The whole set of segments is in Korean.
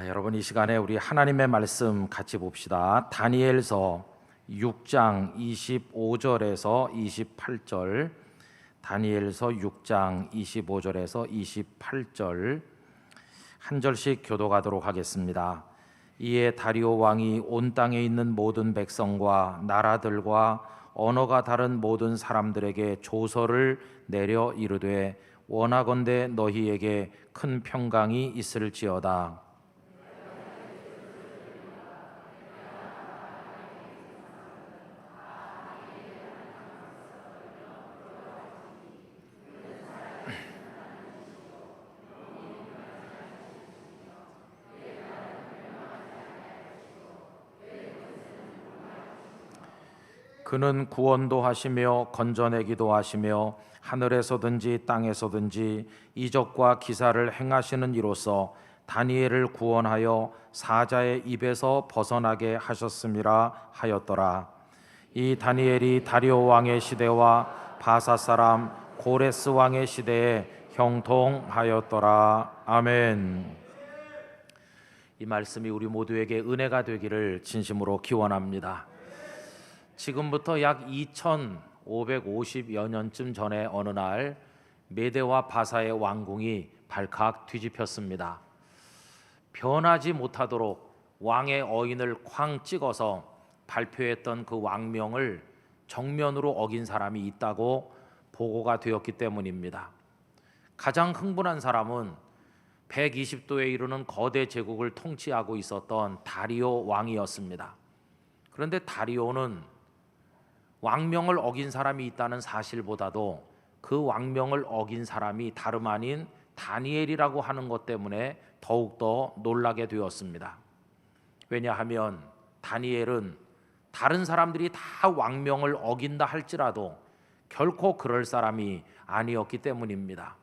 여러분 이 시간에 우리 하나님의 말씀 같이 봅시다. 다니엘서 6장 25절에서 28절, 다니엘서 6장 25절에서 28절 한 절씩 교독하도록 하겠습니다. 이에 다리오 왕이 온 땅에 있는 모든 백성과 나라들과 언어가 다른 모든 사람들에게 조서를 내려 이르되 원하건대 너희에게 큰 평강이 있을지어다. 그는 구원도 하시며 건져내기도 하시며 하늘에서든지 땅에서든지 이적과 기사를 행하시는 이로써 다니엘을 구원하여 사자의 입에서 벗어나게 하셨음이라 하였더라. 이 다니엘이 다리오 왕의 시대와 바사 사람 고레스 왕의 시대에 형통하였더라. 아멘. 이 말씀이 우리 모두에게 은혜가 되기를 진심으로 기원합니다. 지금부터 약 2550여 년쯤 전에 어느 날 메대와 바사의 왕궁이 발칵 뒤집혔습니다. 변하지 못하도록 왕의 어인을 쾅 찍어서 발표했던 그 왕명을 정면으로 어긴 사람이 있다고 보고가 되었기 때문입니다. 가장 흥분한 사람은 120도에 이르는 거대 제국을 통치하고 있었던 다리오 왕이었습니다. 그런데 다리오는 왕명을 어긴 사람이 있다는 사실보다도 그 왕명을 어긴 사람이 다름 아닌 다니엘이라고 하는 것 때문에 더욱더 놀라게 되었습니다. 왜냐하면 다니엘은 다른 사람들이 다 왕명을 어긴다 할지라도 결코 그럴 사람이 아니었기 때문입니다.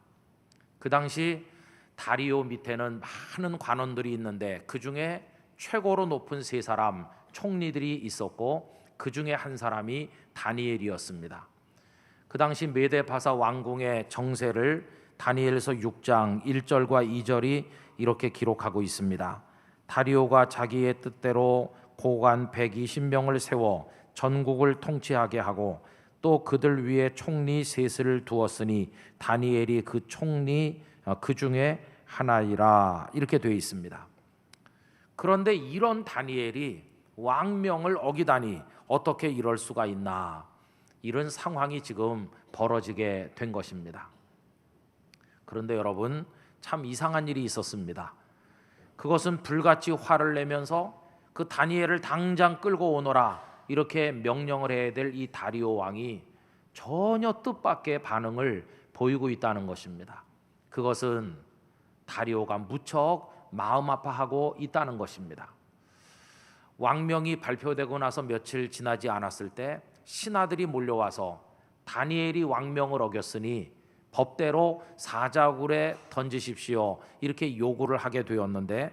그 당시 다리오 밑에는 많은 관원들이 있는데 그 중에 최고로 높은 세 사람 총리들이 있었고 그 중에 한 사람이 다니엘이었습니다. 그 당시 메데바사 왕궁의 정세를 다니엘서 6장 1절과 2절이 이렇게 기록하고 있습니다. 다리오가 자기의 뜻대로 고관 120명을 세워 전국을 통치하게 하고 또 그들 위에 총리 셋을 두었으니 다니엘이 그 총리 그 중에 하나이라, 이렇게 되어 있습니다. 그런데 이런 다니엘이 왕명을 어기다니 어떻게 이럴 수가 있나, 이런 상황이 지금 벌어지게 된 것입니다. 그런데 여러분, 참 이상한 일이 있었습니다. 그것은 불같이 화를 내면서 그 다니엘을 당장 끌고 오너라 이렇게 명령을 해야 될 이 다리오 왕이 전혀 뜻밖의 반응을 보이고 있다는 것입니다. 그것은 다리오가 무척 마음 아파하고 있다는 것입니다. 왕명이 발표되고 나서 며칠 지나지 않았을 때 신하들이 몰려와서 다니엘이 왕명을 어겼으니 법대로 사자굴에 던지십시오 이렇게 요구를 하게 되었는데,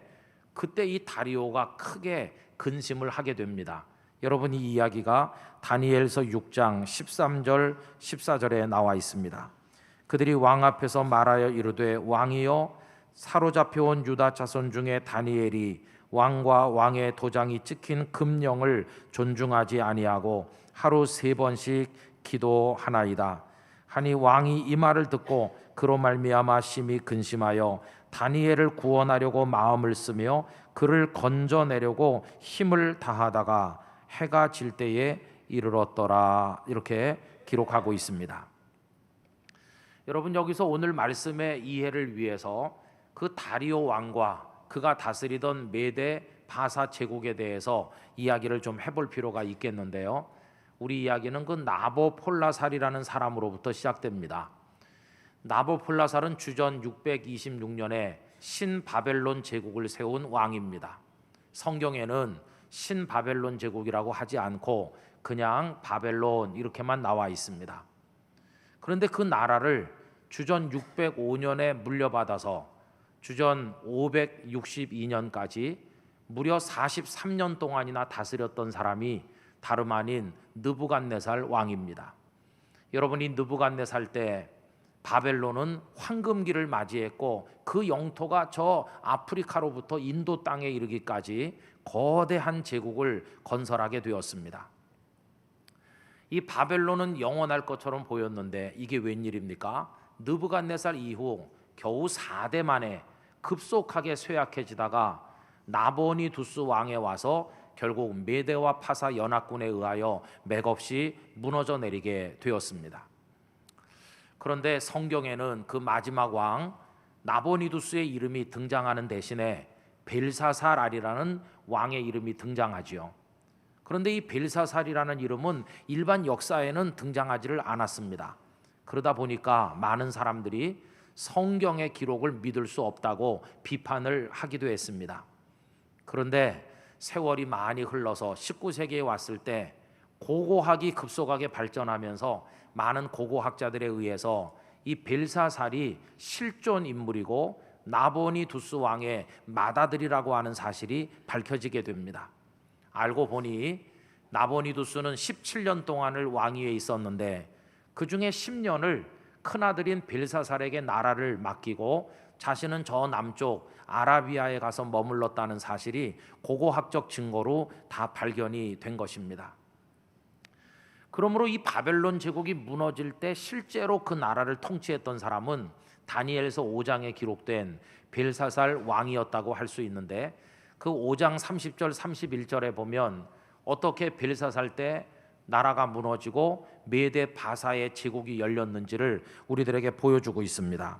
그때 이 다리오가 크게 근심을 하게 됩니다. 여러분, 이 이야기가 다니엘서 6장 13절 14절에 나와 있습니다. 그들이 왕 앞에서 말하여 이르되 왕이여, 사로잡혀온 유다 자손 중에 다니엘이 왕과 왕의 도장이 찍힌 금령을 존중하지 아니하고 하루 3번씩 기도하나이다 하니 왕이 이 말을 듣고 그로 말미암아 심히 근심하여 다니엘을 구원하려고 마음을 쓰며 그를 건져내려고 힘을 다하다가 해가 질 때에 이르렀더라, 이렇게 기록하고 있습니다. 여러분, 여기서 오늘 말씀의 이해를 위해서 그 다리오 왕과 그가 다스리던 메데 바사 제국에 대해서 이야기를 좀 해볼 필요가 있겠는데요. 우리 이야기는 그 나보폴라살이라는 사람으로부터 시작됩니다. 나보폴라살은 주전 626년에 신바벨론 제국을 세운 왕입니다. 성경에는 신바벨론 제국이라고 하지 않고 그냥 바벨론 이렇게만 나와 있습니다. 그런데 그 나라를 주전 605년에 물려받아서 주전 562년까지 무려 43년 동안이나 다스렸던 사람이 다름 아닌 느부갓네살 왕입니다. 여러분이 느부갓네살 때 바벨론은 황금기를 맞이했고 그 영토가 저 아프리카로부터 인도 땅에 이르기까지 거대한 제국을 건설하게 되었습니다. 이 바벨론은 영원할 것처럼 보였는데 이게 웬일입니까? 느부갓네살 이후 겨우 4대 만에 급속하게 쇠약해지다가 나보니두스 왕에 와서 결국 메대와 파사 연합군에 의하여 맥없이 무너져 내리게 되었습니다. 그런데 성경에는 그 마지막 왕 나보니두스의 이름이 등장하는 대신에 벨사살이라는 왕의 이름이 등장하지요. 그런데 이 벨사살이라는 이름은 일반 역사에는 등장하지를 않았습니다. 그러다 보니까 많은 사람들이 성경의 기록을 믿을 수 없다고 비판을 하기도 했습니다. 그런데 세월이 많이 흘러서 19세기에 왔을 때 고고학이 급속하게 발전하면서 많은 고고학자들에 의해서 이 벨사살이 실존 인물이고 나보니두스 왕의 맏아들이라고 하는 사실이 밝혀지게 됩니다. 알고 보니 나보니두스는 17년 동안을 왕위에 있었는데 그 중에 10년을 큰아들인 벨사살에게 나라를 맡기고 자신은 저 남쪽 아라비아에 가서 머물렀다는 사실이 고고학적 증거로 다 발견이 된 것입니다. 그러므로 이 바벨론 제국이 무너질 때 실제로 그 나라를 통치했던 사람은 다니엘서 5장에 기록된 벨사살 왕이었다고 할 수 있는데 그 5장 30절 31절에 보면 어떻게 벨사살 때 나라가 무너지고 메대 바사의 제국이 열렸는지를 우리들에게 보여주고 있습니다.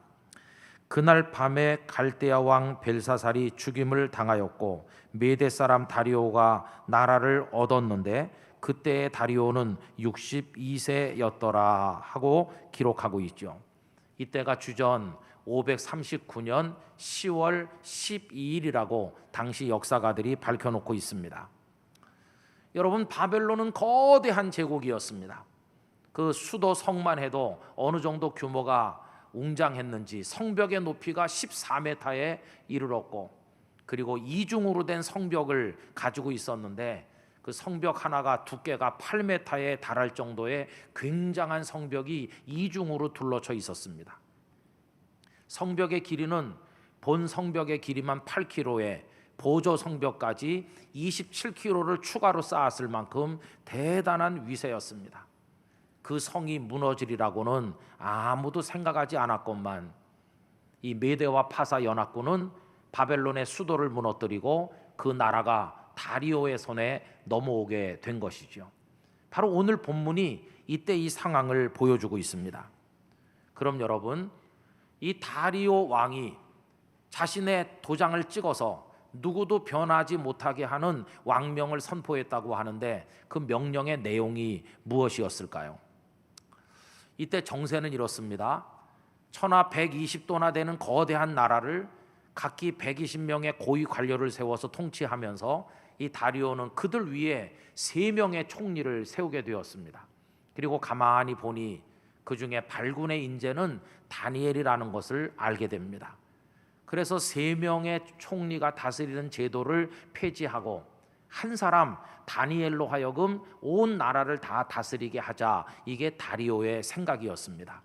그날 밤에 갈대아 왕 벨사살이 죽임을 당하였고 메대 사람 다리오가 나라를 얻었는데 그때의 다리오는 62세였더라 하고 기록하고 있죠. 이때가 주전 539년 10월 12일이라고 당시 역사가들이 밝혀놓고 있습니다. 여러분, 바벨론은 거대한 제국이었습니다. 그 수도 성만 해도 어느 정도 규모가 웅장했는지 성벽의 높이가 14m에 이르렀고 그리고 이중으로 된 성벽을 가지고 있었는데 그 성벽 하나가 두께가 8m에 달할 정도의 굉장한 성벽이 이중으로 둘러쳐 있었습니다. 성벽의 길이는 본 성벽의 길이만 8km에 보조 성벽까지 27km를 추가로 쌓았을 만큼 대단한 위세였습니다. 그 성이 무너지리라고는 아무도 생각하지 않았건만 이 메대와 파사 연합군은 바벨론의 수도를 무너뜨리고 그 나라가 다리오의 손에 넘어오게 된 것이죠. 바로 오늘 본문이 이때 이 상황을 보여주고 있습니다. 그럼 여러분, 이 다리오 왕이 자신의 도장을 찍어서 누구도 변하지 못하게 하는 왕명을 선포했다고 하는데 그 명령의 내용이 무엇이었을까요? 이때 정세는 이렇습니다. 천하 120도나 되는 거대한 나라를 각기 120명의 고위 관료를 세워서 통치하면서 이 다리오는 그들 위에 3명의 총리를 세우게 되었습니다. 그리고 가만히 보니 그 중에 발군의 인재는 다니엘이라는 것을 알게 됩니다. 그래서 3명의 총리가 다스리는 제도를 폐지하고 한 사람 다니엘로 하여금 온 나라를 다 다스리게 하자, 이게 다리오의 생각이었습니다.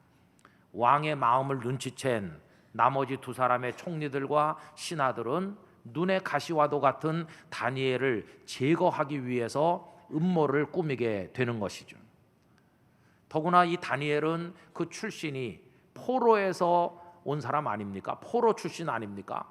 왕의 마음을 눈치챈 나머지 2사람의 총리들과 신하들은 눈의 가시와도 같은 다니엘을 제거하기 위해서 음모를 꾸미게 되는 것이죠. 더구나 이 다니엘은 그 출신이 포로에서 온 사람 아닙니까? 포로 출신 아닙니까?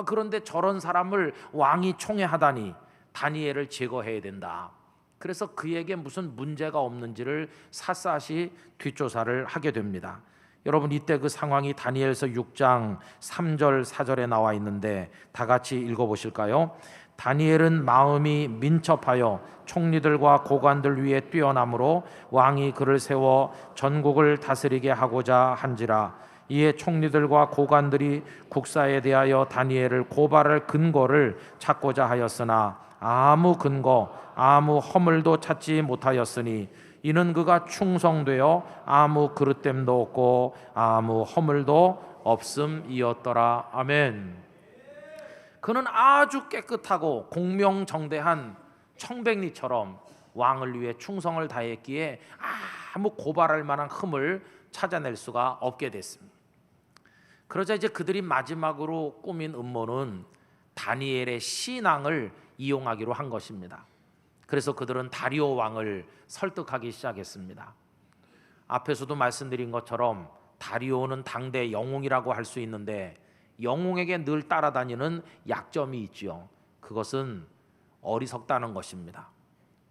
그런데 저런 사람을 왕이 총애하다니 다니엘을 제거해야 된다. 그래서 그에게 무슨 문제가 없는지를 샅샅이 뒷조사를 하게 됩니다. 여러분, 이때 그 상황이 다니엘서 6장 3절 4절에 나와 있는데 다 같이 읽어보실까요? 다니엘은 마음이 민첩하여 총리들과 고관들 위에 뛰어남으로 왕이 그를 세워 전국을 다스리게 하고자 한지라. 이에 총리들과 고관들이 국사에 대하여 다니엘을 고발할 근거를 찾고자 하였으나 아무 근거, 아무 허물도 찾지 못하였으니 이는 그가 충성되어 아무 그릇됨도 없고 아무 허물도 없음이었더라. 아멘. 그는 아주 깨끗하고 공명정대한 청백리처럼 왕을 위해 충성을 다했기에 아무 고발할 만한 흠을 찾아낼 수가 없게 됐습니다. 그러자 이제 그들이 마지막으로 꾸민 음모는 다니엘의 신앙을 이용하기로 한 것입니다. 그래서 그들은 다리오 왕을 설득하기 시작했습니다. 앞에서도 말씀드린 것처럼 다리오는 당대 영웅이라고 할 수 있는데 영웅에게 늘 따라다니는 약점이 있지요. 그것은 어리석다는 것입니다.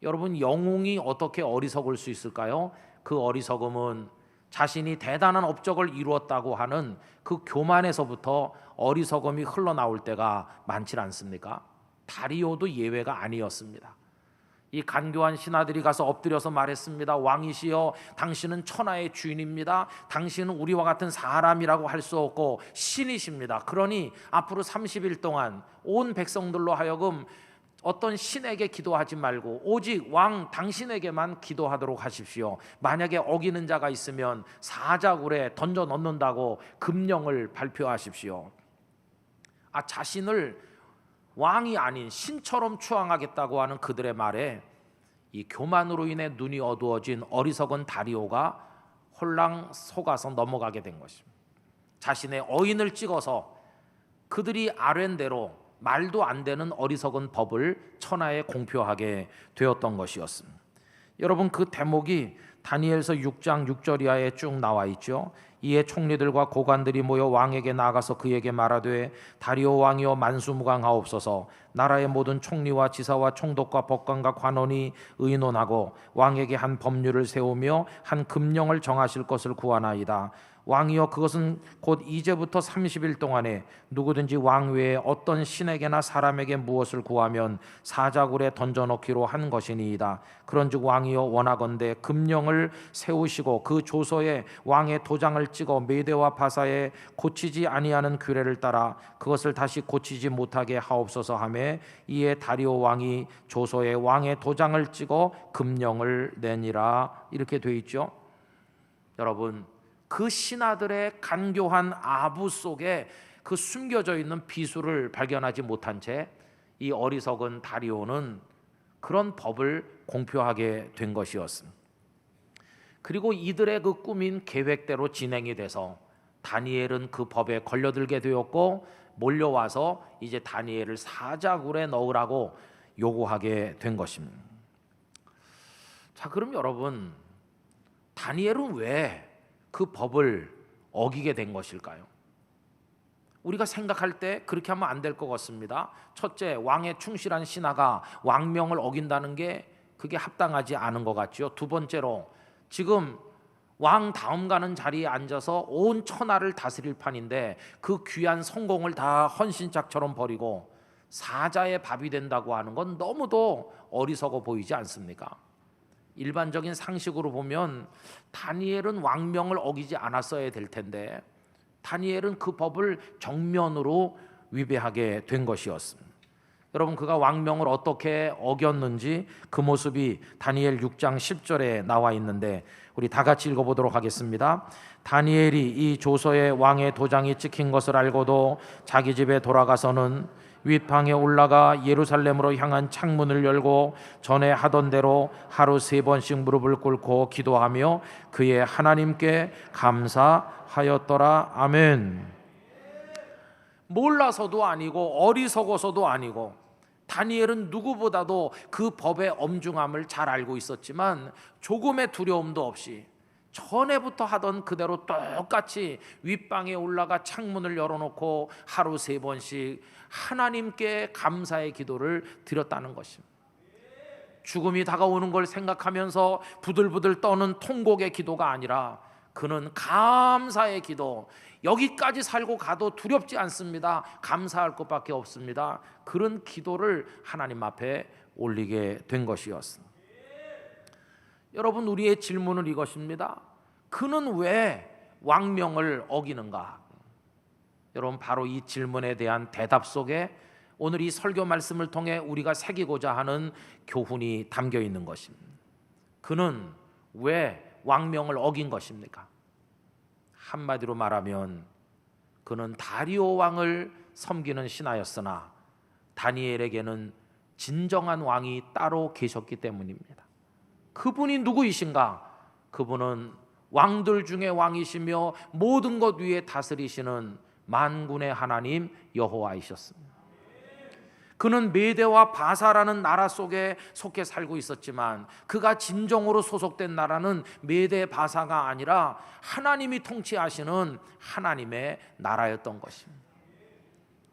여러분, 영웅이 어떻게 어리석을 수 있을까요? 그 어리석음은 자신이 대단한 업적을 이루었다고 하는 그 교만에서부터 어리석음이 흘러나올 때가 많지 않습니까? 다리오도 예외가 아니었습니다. 이 간교한 신하들이 가서 엎드려서 말했습니다. 왕이시여, 당신은 천하의 주인입니다. 당신은 우리와 같은 사람이라고 할 수 없고 신이십니다. 그러니 앞으로 30일 동안 온 백성들로 하여금 어떤 신에게 기도하지 말고 오직 왕 당신에게만 기도하도록 하십시오. 만약에 어기는 자가 있으면 사자굴에 던져 넣는다고 금령을 발표하십시오. 자신을 왕이 아닌 신처럼 추앙하겠다고 하는 그들의 말에 이 교만으로 인해 눈이 어두워진 어리석은 다리오가 홀랑 속아서 넘어가게 된 것입니다. 자신의 어인을 찍어서 그들이 아뢰는 대로 말도 안 되는 어리석은 법을 천하에 공표하게 되었던 것이었습니다. 여러분, 그 대목이 다니엘서 6장 6절 이하에 쭉 나와 있죠. 이에 총리들과 고관들이 모여 왕에게 나아가서 그에게 말하되 다리오 왕이여 만수무강하옵소서. 나라의 모든 총리와 지사와 총독과 법관과 관원이 의논하고 왕에게 한 법률을 세우며 한 금령을 정하실 것을 구하나이다. 왕이여, 그것은 곧 이제부터 30일 동안에 누구든지 왕 외에 어떤 신에게나 사람에게 무엇을 구하면 사자굴에 던져넣기로 한 것이니이다. 그런즉 왕이여, 원하건대 금령을 세우시고 그 조서에 왕의 도장을 찍어 메대와 바사에 고치지 아니하는 규례를 따라 그것을 다시 고치지 못하게 하옵소서 하매, 이에 다리오 왕이 조서에 왕의 도장을 찍어 금령을 내니라. 이렇게 돼 있죠. 여러분, 그 신하들의 간교한 아부 속에 그 숨겨져 있는 비수를 발견하지 못한 채 이 어리석은 다리오는 그런 법을 공표하게 된 것이었습니다. 그리고 이들의 그 꾸민 계획대로 진행이 돼서 다니엘은 그 법에 걸려들게 되었고 몰려와서 이제 다니엘을 사자굴에 넣으라고 요구하게 된 것입니다. 자, 그럼 여러분, 다니엘은 왜 그 법을 어기게 된 것일까요? 우리가 생각할 때 그렇게 하면 안 될 것 같습니다. 첫째, 왕에 충실한 신하가 왕명을 어긴다는 게 그게 합당하지 않은 것 같죠. 두 번째로, 지금 왕 다음 가는 자리에 앉아서 온 천하를 다스릴 판인데 그 귀한 성공을 다 헌신짝처럼 버리고 사자의 밥이 된다고 하는 건 너무도 어리석어 보이지 않습니까? 일반적인 상식으로 보면 다니엘은 왕명을 어기지 않았어야 될 텐데 다니엘은 그 법을 정면으로 위배하게 된 것이었습니다. 여러분, 그가 왕명을 어떻게 어겼는지 그 모습이 다니엘 6장 10절에 나와 있는데 우리 다 같이 읽어보도록 하겠습니다. 다니엘이 이 조서에 왕의 도장이 찍힌 것을 알고도 자기 집에 돌아가서는 윗방에 올라가 예루살렘으로 향한 창문을 열고 전에 하던 대로 하루 3번씩 무릎을 꿇고 기도하며 그의 하나님께 감사하였더라. 아멘. 몰라서도 아니고 어리석어서도 아니고 다니엘은 누구보다도 그 법의 엄중함을 잘 알고 있었지만 조금의 두려움도 없이 전에부터 하던 그대로 똑같이 윗방에 올라가 창문을 열어놓고 하루 3번씩 하나님께 감사의 기도를 드렸다는 것입니다. 죽음이 다가오는 걸 생각하면서 부들부들 떠는 통곡의 기도가 아니라 그는 감사의 기도, 여기까지 살고 가도 두렵지 않습니다. 감사할 것밖에 없습니다. 그런 기도를 하나님 앞에 올리게 된 것이었습니다. 여러분, 우리의 질문은 이것입니다. 그는 왜 왕명을 어기는가? 여러분, 바로 이 질문에 대한 대답 속에 오늘 이 설교 말씀을 통해 우리가 새기고자 하는 교훈이 담겨 있는 것입니다. 그는 왜 왕명을 어긴 것입니까? 한마디로 말하면 그는 다리오 왕을 섬기는 신하였으나 다니엘에게는 진정한 왕이 따로 계셨기 때문입니다. 그분이 누구이신가? 그분은 왕들 중에 왕이시며 모든 것 위에 다스리시는 만군의 하나님 여호와이셨습니다. 그는 메대와 바사라는 나라 속에 속해 살고 있었지만 그가 진정으로 소속된 나라는 메대 바사가 아니라 하나님이 통치하시는 하나님의 나라였던 것입니다.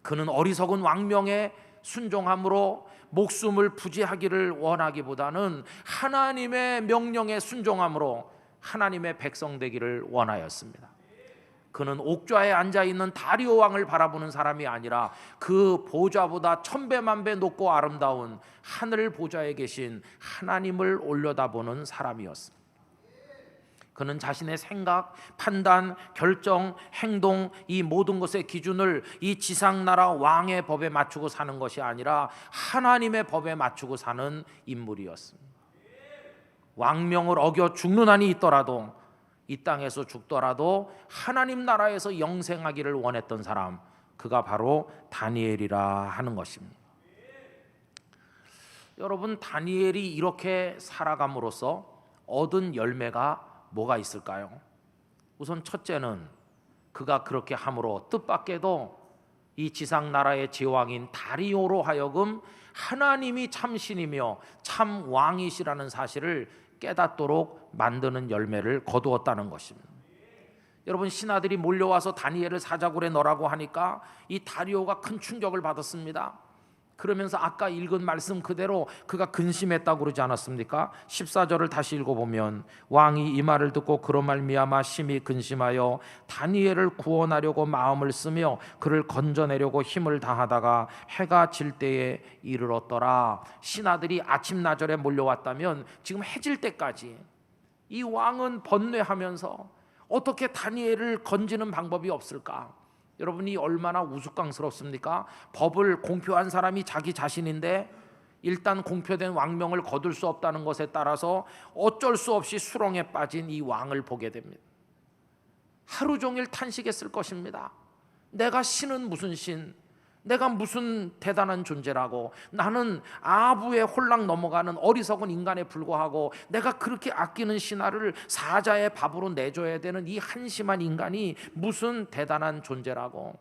그는 어리석은 왕명에 순종함으로 목숨을 부지하기를 원하기보다는 하나님의 명령에 순종함으로 하나님의 백성 되기를 원하였습니다. 그는 옥좌에 앉아있는 다리오 왕을 바라보는 사람이 아니라 그 보좌보다 천배만배 높고 아름다운 하늘 보좌에 계신 하나님을 올려다보는 사람이었습니다. 그는 자신의 생각, 판단, 결정, 행동, 이 모든 것의 기준을 이 지상나라 왕의 법에 맞추고 사는 것이 아니라 하나님의 법에 맞추고 사는 인물이었습니다. 왕명을 어겨 죽는 한이 있더라도, 이 땅에서 죽더라도 하나님 나라에서 영생하기를 원했던 사람, 그가 바로 다니엘이라 하는 것입니다. 여러분, 다니엘이 이렇게 살아감으로써 얻은 열매가 뭐가 있을까요? 우선 첫째는 그가 그렇게 함으로 뜻밖에도 이 지상 나라의 제왕인 다리오로 하여금 하나님이 참 신이며 참 왕이시라는 사실을 깨닫도록 만드는 열매를 거두었다는 것입니다. 여러분, 신하들이 몰려와서 다니엘을 사자굴에 넣으라고 하니까 이 다리오가 큰 충격을 받았습니다. 그러면서 아까 읽은 말씀 그대로 그가 근심했다고 그러지 않았습니까? 14절을 다시 읽어보면 왕이 이 말을 듣고 그로 말미암아 심히 근심하여 다니엘을 구원하려고 마음을 쓰며 그를 건져내려고 힘을 다하다가 해가 질 때에 이르렀더라. 신하들이 아침나절에 몰려왔다면 지금 해질 때까지 이 왕은 번뇌하면서 어떻게 다니엘을 건지는 방법이 없을까? 여러분이 얼마나 우스꽝스럽습니까? 법을 공표한 사람이 자기 자신인데 일단 공표된 왕명을 거둘 수 없다는 것에 따라서 어쩔 수 없이 수렁에 빠진 이 왕을 보게 됩니다. 하루 종일 탄식했을 것입니다. 내가 신은 무슨 신, 내가 무슨 대단한 존재라고, 나는 아부에 홀랑 넘어가는 어리석은 인간에 불과하고 내가 그렇게 아끼는 신하를 사자의 밥으로 내줘야 되는 이 한심한 인간이 무슨 대단한 존재라고,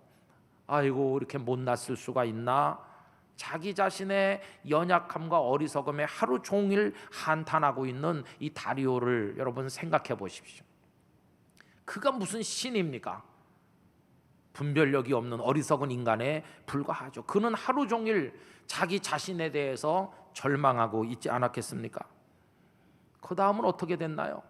아이고 이렇게 못났을 수가 있나, 자기 자신의 연약함과 어리석음에 하루 종일 한탄하고 있는 이 다리오를 여러분 생각해 보십시오. 그가 무슨 신입니까? 분별력이 없는 어리석은 인간에 불과하죠. 그는 하루 종일 자기 자신에 대해서 절망하고 있지 않았겠습니까? 그 다음은 어떻게 됐나요?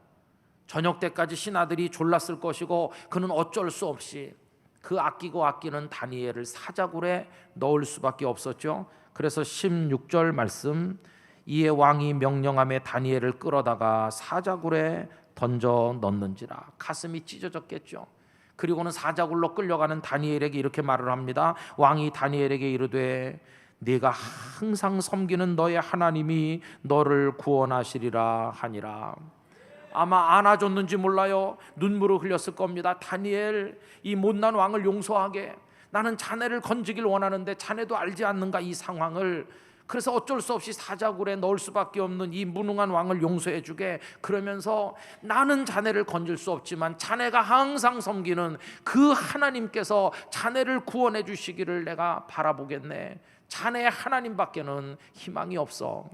저녁 때까지 신하들이 졸랐을 것이고 그는 어쩔 수 없이 그 아끼고 아끼는 다니엘을 사자굴에 넣을 수밖에 없었죠. 그래서 16절 말씀, 이에 왕이 명령함에 다니엘을 끌어다가 사자굴에 던져 넣는지라. 가슴이 찢어졌겠죠. 그리고는 사자굴로 끌려가는 다니엘에게 이렇게 말을 합니다. 왕이 다니엘에게 이르되 네가 항상 섬기는 너의 하나님이 너를 구원하시리라 하니라. 아마 안아줬는지 몰라요. 눈물을 흘렸을 겁니다. 다니엘, 이 못난 왕을 용서하게, 나는 자네를 건지길 원하는데 자네도 알지 않는가 이 상황을. 그래서 어쩔 수 없이 사자굴에 넣을 수밖에 없는 이 무능한 왕을 용서해 주게. 그러면서 나는 자네를 건질 수 없지만 자네가 항상 섬기는 그 하나님께서 자네를 구원해 주시기를 내가 바라보겠네. 자네의 하나님밖에는 희망이 없어.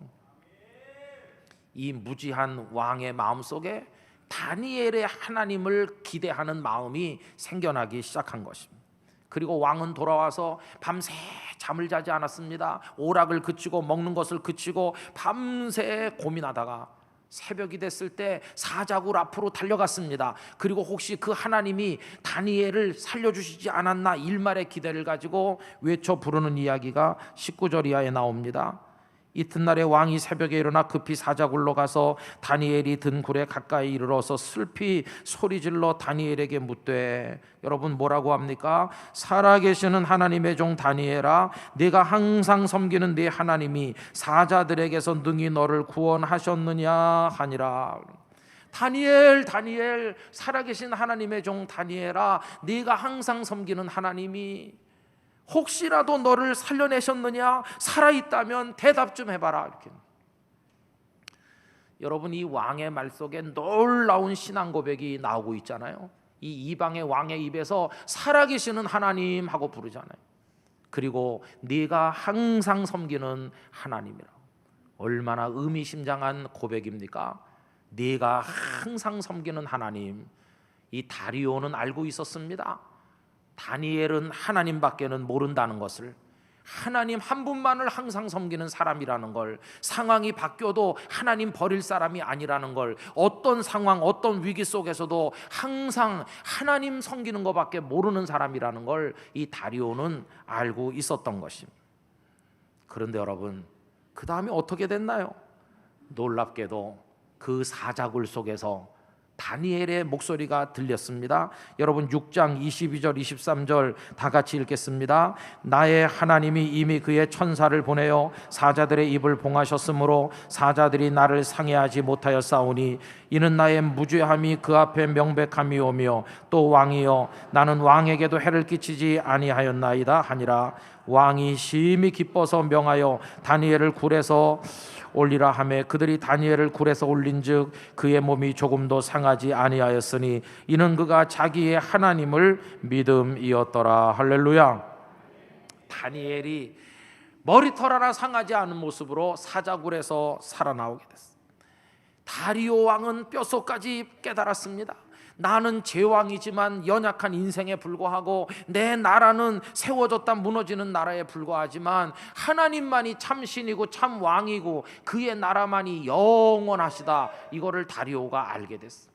이 무지한 왕의 마음속에 다니엘의 하나님을 기대하는 마음이 생겨나기 시작한 것입니다. 그리고 왕은 돌아와서 밤새 잠을 자지 않았습니다. 오락을 그치고 먹는 것을 그치고 밤새 고민하다가 새벽이 됐을 때 사자굴 앞으로 달려갔습니다. 그리고 혹시 그 하나님이 다니엘을 살려주시지 않았나 일말의 기대를 가지고 외쳐 부르는 이야기가 19절 이하에 나옵니다. 이튿날에 왕이 새벽에 일어나 급히 사자굴로 가서 다니엘이 든 굴에 가까이 이르러서 슬피 소리질러 다니엘에게 묻되, 여러분 뭐라고 합니까? 살아계시는 하나님의 종 다니엘아, 네가 항상 섬기는 네 하나님이 사자들에게서 능히 너를 구원하셨느냐 하니라. 다니엘, 다니엘, 살아계신 하나님의 종 다니엘아, 네가 항상 섬기는 하나님이 혹시라도 너를 살려내셨느냐? 살아있다면 대답 좀 해봐라. 이렇게. 여러분, 이 왕의 말 속에 놀라운 신앙 고백이 나오고 있잖아요. 이 이방의 왕의 입에서 살아계시는 하나님 하고 부르잖아요. 그리고 네가 항상 섬기는 하나님이라고. 얼마나 의미심장한 고백입니까? 네가 항상 섬기는 하나님. 이 다리오는 알고 있었습니다. 다니엘은 하나님밖에는 모른다는 것을, 하나님 한 분만을 항상 섬기는 사람이라는 걸, 상황이 바뀌어도 하나님 버릴 사람이 아니라는 걸, 어떤 상황 어떤 위기 속에서도 항상 하나님 섬기는 것밖에 모르는 사람이라는 걸 이 다리오는 알고 있었던 것입니다. 그런데 여러분, 그 다음에 어떻게 됐나요? 놀랍게도 그 사자굴 속에서 다니엘의 목소리가 들렸습니다. 여러분 6장 22절 23절 다 같이 읽겠습니다. 나의 하나님이 이미 그의 천사를 보내어 사자들의 입을 봉하셨으므로 사자들이 나를 상해하지 못하였사오니 이는 나의 무죄함이 그 앞에 명백함이오며 또 왕이여 나는 왕에게도 해를 끼치지 아니하였나이다 하니라. 왕이 심히 기뻐서 명하여 다니엘을 굴에서 올리라 하매 그들이 다니엘을 굴에서 올린즉 그의 몸이 조금도 상하지 아니하였으니 이는 그가 자기의 하나님을 믿음이었더라. 할렐루야. 다니엘이 머리털 하나 상하지 않은 모습으로 사자굴에서 살아나오게 됐습니다. 다리오 왕은 뼛속까지 깨달았습니다. 나는 제왕이지만 연약한 인생에 불과하고 내 나라는 세워졌다 무너지는 나라에 불과하지만 하나님만이 참 신이고 참 왕이고 그의 나라만이 영원하시다. 이거를 다리오가 알게 됐습니다.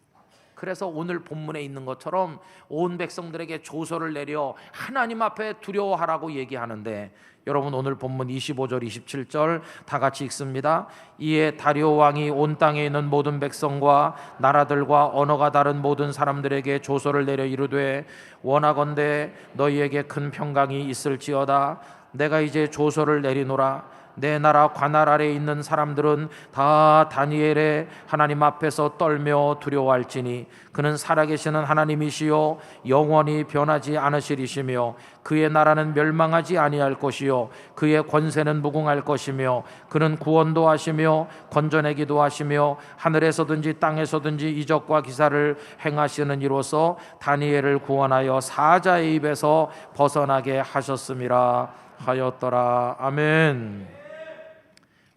그래서 오늘 본문에 있는 것처럼 온 백성들에게 조서를 내려 하나님 앞에 두려워하라고 얘기하는데, 여러분 오늘 본문 25절 27절 다 같이 읽습니다. 이에 다리오 왕이 온 땅에 있는 모든 백성과 나라들과 언어가 다른 모든 사람들에게 조서를 내려 이르되 원하건대 너희에게 큰 평강이 있을지어다. 내가 이제 조서를 내리노라. 내 나라 관할 아래에 있는 사람들은 다 다니엘의 하나님 앞에서 떨며 두려워할지니 그는 살아계시는 하나님이시요 영원히 변하지 않으시리시며 그의 나라는 멸망하지 아니할 것이요 그의 권세는 무궁할 것이며 그는 구원도 하시며 건져내기도 하시며 하늘에서든지 땅에서든지 이적과 기사를 행하시는 이로써 다니엘을 구원하여 사자의 입에서 벗어나게 하셨음이라 하였더라. 아멘.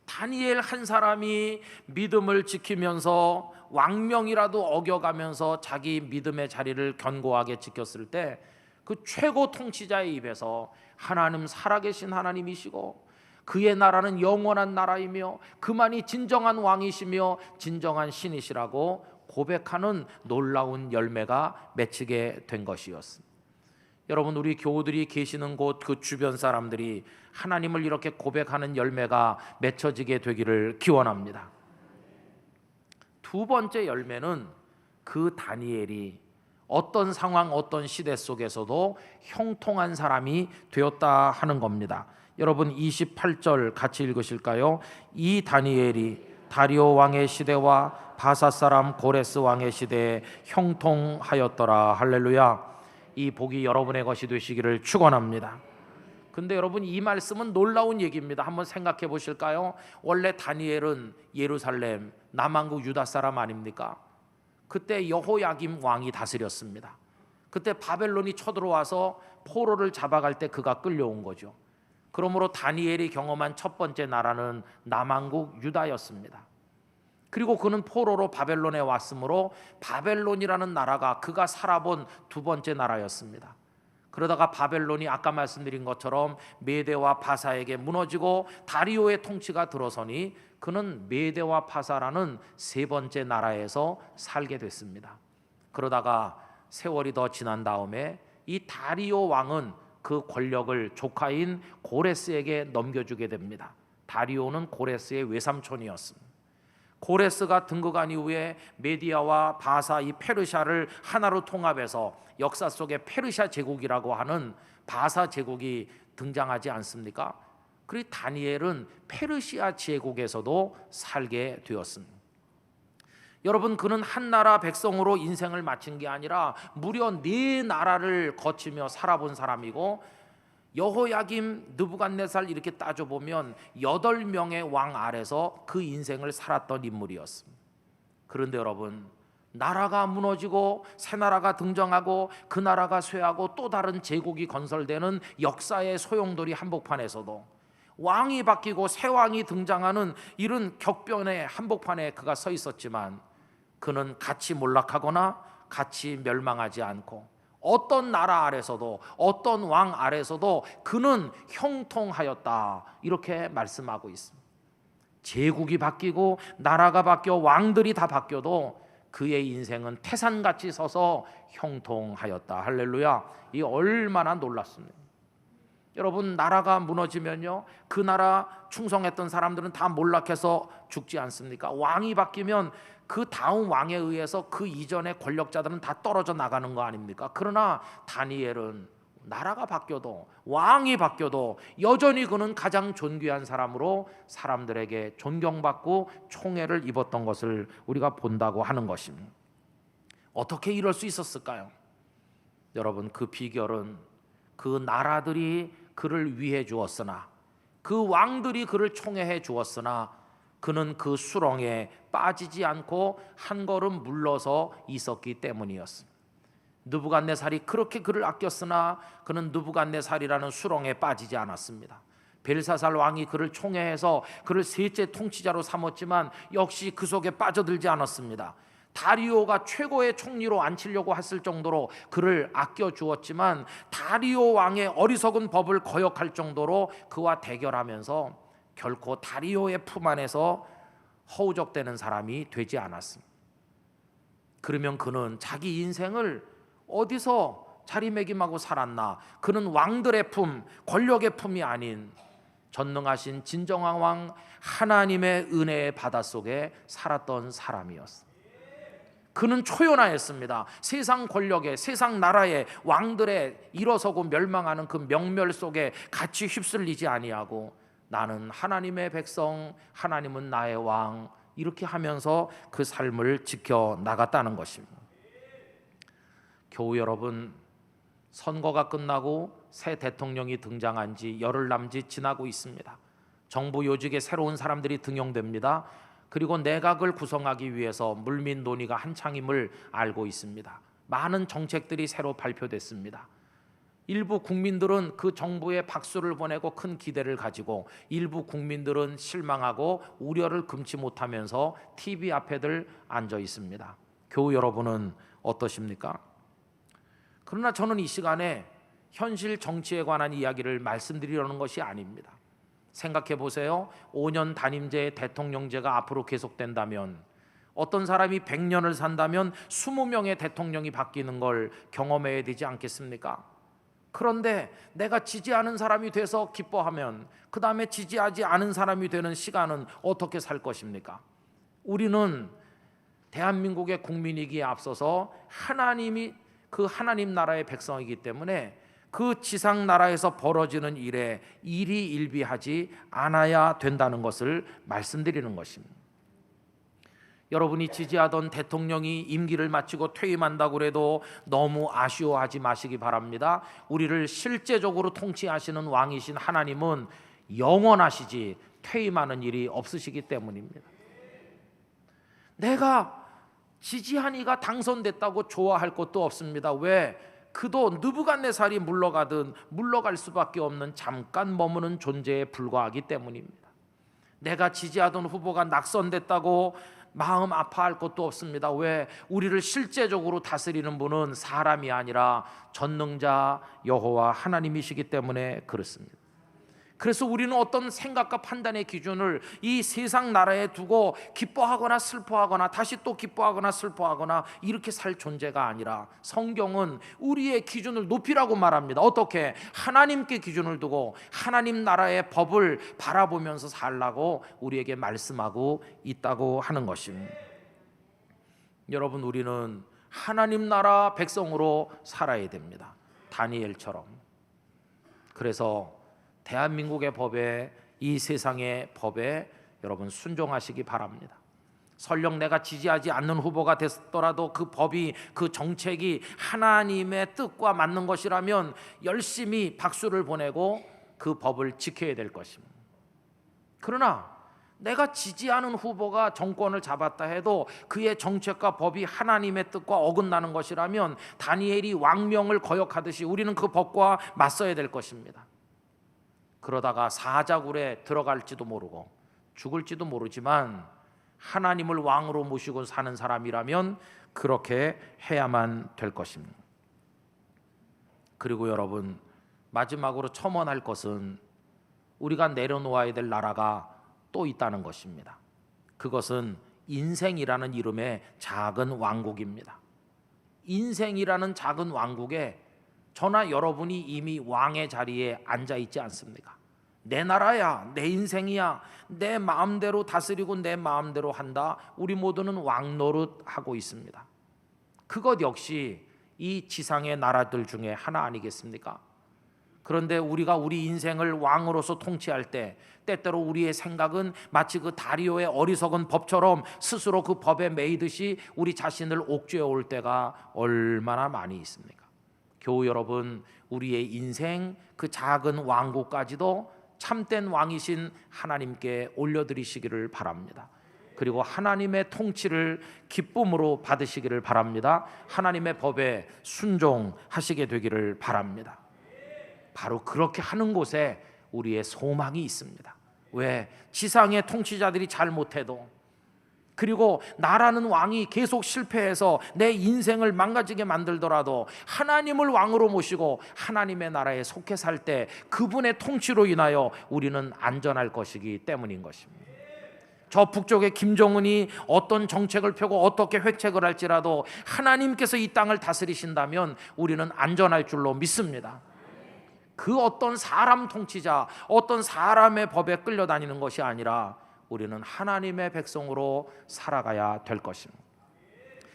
다니엘 한 사람이 믿음을 지키면서 왕명이라도 어겨가면서 자기 믿음의 자리를 견고하게 지켰을 때 그 최고 통치자의 입에서 하나님 살아계신 하나님이시고 그의 나라는 영원한 나라이며 그만이 진정한 왕이시며 진정한 신이시라고 고백하는 놀라운 열매가 맺히게 된 것이었습니다. 여러분, 우리 교우들이 계시는 곳 그 주변 사람들이 하나님을 이렇게 고백하는 열매가 맺혀지게 되기를 기원합니다. 두 번째 열매는 그 다니엘이 어떤 상황 어떤 시대 속에서도 형통한 사람이 되었다 하는 겁니다. 여러분 28절 같이 읽으실까요? 이 다니엘이 다리오 왕의 시대와 바사 사람 고레스 왕의 시대에 형통하였더라. 할렐루야. 이 복이 여러분의 것이 되시기를 축원합니다. 근데 여러분, 이 말씀은 놀라운 얘기입니다. 한번 생각해 보실까요? 원래 다니엘은 예루살렘 남왕국 유다 사람 아닙니까? 그때 여호야김 왕이 다스렸습니다. 그때 바벨론이 쳐들어와서 포로를 잡아갈 때 그가 끌려온 거죠. 그러므로 다니엘이 경험한 첫 번째 나라는 남왕국 유다였습니다. 그리고 그는 포로로 바벨론에 왔으므로 바벨론이라는 나라가 그가 살아본 두 번째 나라였습니다. 그러다가 바벨론이 아까 말씀드린 것처럼 메대와 바사에게 무너지고 다리오의 통치가 들어서니 그는 메대와 바사라는 세 번째 나라에서 살게 됐습니다. 그러다가 세월이 더 지난 다음에 이 다리오 왕은 그 권력을 조카인 고레스에게 넘겨주게 됩니다. 다리오는 고레스의 외삼촌이었습니다. 고레스가 등극한 이후에 메디아와 바사 이 페르시아를 하나로 통합해서 역사 속에 페르시아 제국이라고 하는 바사 제국이 등장하지 않습니까? 그리고 다니엘은 페르시아 제국에서도 살게 되었습니다. 여러분, 그는 한 나라 백성으로 인생을 마친 게 아니라 무려 네 나라를 거치며 살아본 사람이고 여호야김, 느부갓네살 이렇게 따져보면 8명의 왕 아래서 그 인생을 살았던 인물이었습니다. 그런데 여러분, 나라가 무너지고 새 나라가 등장하고 그 나라가 쇠하고 또 다른 제국이 건설되는 역사의 소용돌이 한복판에서도 왕이 바뀌고 새 왕이 등장하는 이런 격변의 한복판에 그가 서 있었지만 그는 같이 몰락하거나 같이 멸망하지 않고 어떤 나라 아래서도 어떤 왕 아래서도 그는 형통하였다, 이렇게 말씀하고 있습니다. 제국이 바뀌고 나라가 바뀌어 왕들이 다 바뀌어도 그의 인생은 태산같이 서서 형통하였다. 할렐루야. 이 얼마나 놀랍습니다. 여러분, 나라가 무너지면요, 그 나라 충성했던 사람들은 다 몰락해서 죽지 않습니까? 왕이 바뀌면 그 다음 왕에 의해서 그 이전의 권력자들은 다 떨어져 나가는 거 아닙니까? 그러나 다니엘은 나라가 바뀌어도 왕이 바뀌어도 여전히 그는 가장 존귀한 사람으로 사람들에게 존경받고 총애를 입었던 것을 우리가 본다고 하는 것입니다. 어떻게 이럴 수 있었을까요? 여러분, 그 비결은 그 나라들이 그를 위해 주었으나, 그 왕들이 그를 총애해 주었으나 그는 그 수렁에 빠지지 않고 한 걸음 물러서 있었기 때문이었습니다. 느부갓네살이 그렇게 그를 아꼈으나 그는 느부갓네살이라는 수렁에 빠지지 않았습니다. 벨사살 왕이 그를 총애해서 그를 셋째 통치자로 삼았지만 역시 그 속에 빠져들지 않았습니다. 다리오가 최고의 총리로 앉히려고 했을 정도로 그를 아껴주었지만 다리오 왕의 어리석은 법을 거역할 정도로 그와 대결하면서 결코 다리오의 품 안에서 허우적대는 사람이 되지 않았습니다. 그러면 그는 자기 인생을 어디서 자리매김하고 살았나? 그는 왕들의 품, 권력의 품이 아닌 전능하신 진정한 왕 하나님의 은혜의 바닷속에 살았던 사람이었습니다. 그는 초연하였습니다. 세상 권력에, 세상 나라의 왕들의 일어서고 멸망하는 그 명멸 속에 같이 휩쓸리지 아니하고 나는 하나님의 백성, 하나님은 나의 왕, 이렇게 하면서 그 삶을 지켜 나갔다는 것입니다. 교우 여러분, 선거가 끝나고 새 대통령이 등장한 지 열흘 남짓 지나고 있습니다. 정부 요직에 새로운 사람들이 등용됩니다. 그리고 내각을 구성하기 위해서 물밑 논의가 한창임을 알고 있습니다. 많은 정책들이 새로 발표됐습니다. 일부 국민들은 그 정부에 박수를 보내고 큰 기대를 가지고, 일부 국민들은 실망하고 우려를 금치 못하면서 TV 앞에들 앉아 있습니다. 교우 여러분은 어떠십니까? 그러나 저는 이 시간에 현실 정치에 관한 이야기를 말씀드리려는 것이 아닙니다. 생각해 보세요. 5년 단임제 대통령제가 앞으로 계속된다면, 어떤 사람이 100년을 산다면 20명의 대통령이 바뀌는 걸 경험해야 되지 않겠습니까? 그런데 내가 지지하는 사람이 돼서 기뻐하면 그 다음에 지지하지 않은 사람이 되는 시간은 어떻게 살 것입니까? 우리는 대한민국의 국민이기에 앞서서 하나님이 그 하나님 나라의 백성이기 때문에 그 지상 나라에서 벌어지는 일에 일희일비하지 않아야 된다는 것을 말씀드리는 것입니다. 여러분이 지지하던 대통령이 임기를 마치고 퇴임한다고 해도 너무 아쉬워하지 마시기 바랍니다. 우리를 실제적으로 통치하시는 왕이신 하나님은 영원하시지 퇴임하는 일이 없으시기 때문입니다. 내가 지지한 이가 당선됐다고 좋아할 것도 없습니다. 왜? 그도 느부갓네살이 물러가든 물러갈 수밖에 없는 잠깐 머무는 존재에 불과하기 때문입니다. 내가 지지하던 후보가 낙선됐다고 마음 아파할 것도 없습니다. 왜? 우리를 실제적으로 다스리는 분은 사람이 아니라 전능자 여호와 하나님이시기 때문에 그렇습니다. 그래서 우리는 어떤 생각과 판단의 기준을 이 세상 나라에 두고 기뻐하거나 슬퍼하거나 다시 또 기뻐하거나 슬퍼하거나 이렇게 살 존재가 아니라, 성경은 우리의 기준을 높이라고 말합니다. 어떻게? 하나님께 기준을 두고 하나님 나라의 법을 바라보면서 살라고 우리에게 말씀하고 있다고 하는 것입니다. 여러분, 우리는 하나님 나라 백성으로 살아야 됩니다. 다니엘처럼. 그래서 대한민국의 법에, 이 세상의 법에 여러분 순종하시기 바랍니다. 설령 내가 지지하지 않는 후보가 됐더라도 그 법이, 그 정책이 하나님의 뜻과 맞는 것이라면 열심히 박수를 보내고 그 법을 지켜야 될 것입니다. 그러나 내가 지지하는 후보가 정권을 잡았다 해도 그의 정책과 법이 하나님의 뜻과 어긋나는 것이라면 다니엘이 왕명을 거역하듯이 우리는 그 법과 맞서야 될 것입니다. 그러다가 사자굴에 들어갈지도 모르고 죽을지도 모르지만 하나님을 왕으로 모시고 사는 사람이라면 그렇게 해야만 될 것입니다. 그리고 여러분, 마지막으로 첨언할 것은 우리가 내려놓아야 될 나라가 또 있다는 것입니다. 그것은 인생이라는 이름의 작은 왕국입니다. 인생이라는 작은 왕국에 저나 여러분이 이미 왕의 자리에 앉아 있지 않습니까? 내 나라야, 내 인생이야, 내 마음대로 다스리고 내 마음대로 한다. 우리 모두는 왕노릇 하고 있습니다. 그것 역시 이 지상의 나라들 중에 하나 아니겠습니까? 그런데 우리가 우리 인생을 왕으로서 통치할 때 때때로 우리의 생각은 마치 그 다리오의 어리석은 법처럼 스스로 그 법에 매이듯이 우리 자신을 옥죄어 올 때가 얼마나 많이 있습니까? 교우 여러분, 우리의 인생 그 작은 왕국까지도 참된 왕이신 하나님께 올려드리시기를 바랍니다. 그리고 하나님의 통치를 기쁨으로 받으시기를 바랍니다. 하나님의 법에 순종하시게 되기를 바랍니다. 바로 그렇게 하는 곳에 우리의 소망이 있습니다. 왜? 지상의 통치자들이 잘못해도, 그리고 나라는 왕이 계속 실패해서 내 인생을 망가지게 만들더라도 하나님을 왕으로 모시고 하나님의 나라에 속해 살 때 그분의 통치로 인하여 우리는 안전할 것이기 때문인 것입니다. 저 북쪽의 김정은이 어떤 정책을 펴고 어떻게 회책을 할지라도 하나님께서 이 땅을 다스리신다면 우리는 안전할 줄로 믿습니다. 그 어떤 사람 통치자, 어떤 사람의 법에 끌려다니는 것이 아니라 우리는 하나님의 백성으로 살아가야 될 것입니다.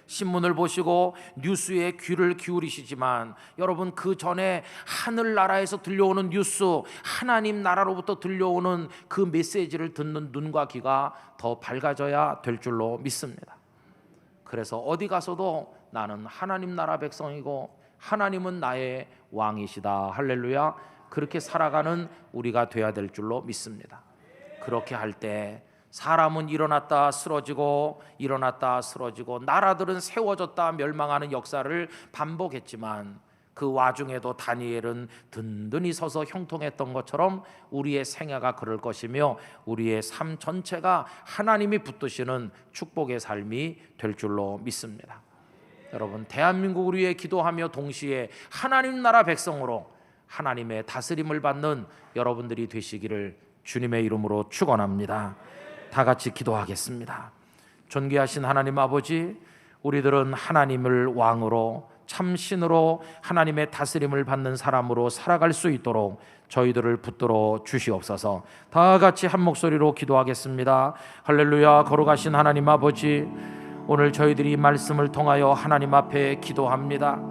신문을 보시고 뉴스에 귀를 기울이시지만 여러분, 그 전에 하늘나라에서 들려오는 뉴스, 하나님 나라로부터 들려오는 그 메시지를 듣는 눈과 귀가 더 밝아져야 될 줄로 믿습니다. 그래서 어디 가서도 나는 하나님 나라 백성이고 하나님은 나의 왕이시다, 할렐루야, 그렇게 살아가는 우리가 돼야 될 줄로 믿습니다. 그렇게 할 때 사람은 일어났다 쓰러지고 일어났다 쓰러지고 나라들은 세워졌다 멸망하는 역사를 반복했지만 그 와중에도 다니엘은 든든히 서서 형통했던 것처럼 우리의 생애가 그럴 것이며 우리의 삶 전체가 하나님이 붙드시는 축복의 삶이 될 줄로 믿습니다. 여러분, 대한민국을 위해 기도하며 동시에 하나님 나라 백성으로 하나님의 다스림을 받는 여러분들이 되시기를 주님의 이름으로 축원합니다. 다 같이 기도하겠습니다. 존귀하신 하나님 아버지, 우리들은 하나님을 왕으로 참신으로 하나님의 다스림을 받는 사람으로 살아갈 수 있도록 저희들을 붙들어 주시옵소서. 다 같이 한 목소리로 기도하겠습니다. 할렐루야. 거룩하신 하나님 아버지, 오늘 저희들이 말씀을 통하여 하나님 앞에 기도합니다.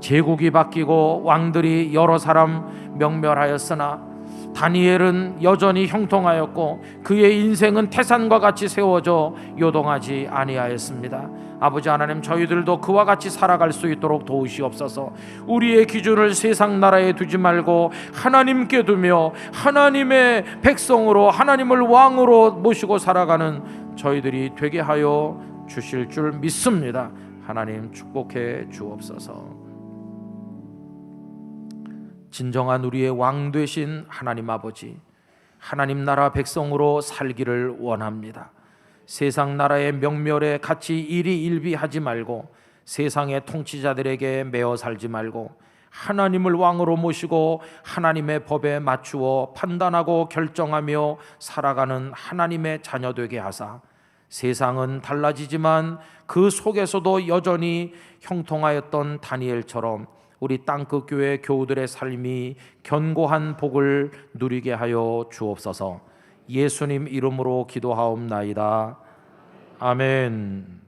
제국이 바뀌고 왕들이 여러 사람 명멸하였으나 다니엘은 여전히 형통하였고 그의 인생은 태산과 같이 세워져 요동하지 아니하였습니다. 아버지 하나님, 저희들도 그와 같이 살아갈 수 있도록 도우시옵소서. 우리의 기준을 세상 나라에 두지 말고 하나님께 두며 하나님의 백성으로 하나님을 왕으로 모시고 살아가는 저희들이 되게 하여 주실 줄 믿습니다. 하나님 축복해 주옵소서. 진정한 우리의 왕 되신 하나님 아버지, 하나님 나라 백성으로 살기를 원합니다. 세상 나라의 명멸에 같이 일희일비하지 말고 세상의 통치자들에게 매어 살지 말고 하나님을 왕으로 모시고 하나님의 법에 맞추어 판단하고 결정하며 살아가는 하나님의 자녀 되게 하사 세상은 달라지지만 그 속에서도 여전히 형통하였던 다니엘처럼 우리 땅끝 교회 교우들의 삶이 견고한 복을 누리게 하여 주옵소서. 예수님 이름으로 기도하옵나이다. 아멘.